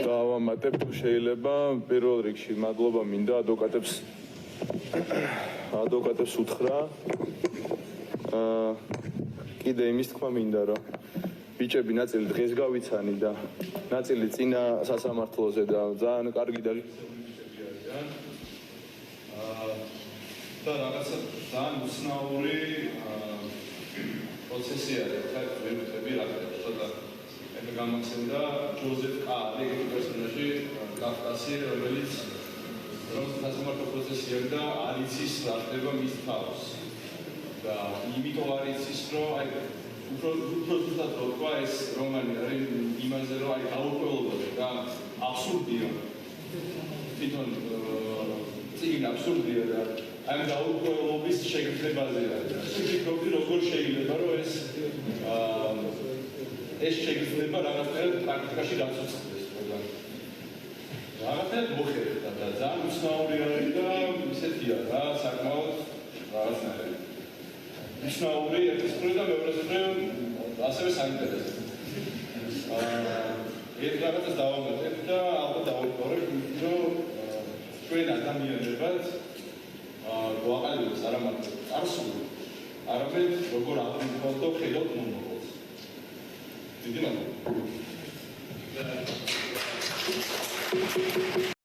დავამატებ თუ შეიძლება პირველ რიგში მადლობა მინდა ადვოკატებს უთხრა კიდე იმის თქმა მინდა რომ ბიჭები ნაწილი დღეს გავიცანი და ნაწილი წინა სასამართლოზე და ძალიან კარგი და და რაღაცა ძალიან უცნაური პროცესი არის ხა ვერტები რაღაცა ცოტა მე გამახსენდა ჯოზეფ კარი ეგეთი პერსონაჟი კავკასი რომელიც სასამართლო პროცესი არის და არ იცის რა ხდება მის თავს და იმიტომ არ იცის რომ აი უფრო ზუსტად თქვა ეს რომანი არის იმაზე რომ აი გაურკვევლობაზე და აბსურდია თვითონ წიგნი აბსურდია და ამ გაურკვევლობის შეგრძნებაზეა ვფიქრობდი როგორ შეიძლება რომ ეს შეგრძნება რაღაცნაირად პრაქტიკაში გაცოცხლდეს რაღაცნაირად მოხერხდა და ძალიან უცნაური არის და ისეთია რა საკმაოდ რაღაცნაირად მნიშვნელოვანი ერთის მხრივ და მეორეს მხრივ ასევე საინტერესო. ერთ რაღაცას დავამატებ და ალბათ დავუყურებ, რომ ჩვენ ადამიანებად გვაყალიბებს არა მარტო წარსული, არამედ როგორ აღნიშნავთ და ხედავთ მომავალს. დიდი მადლობა.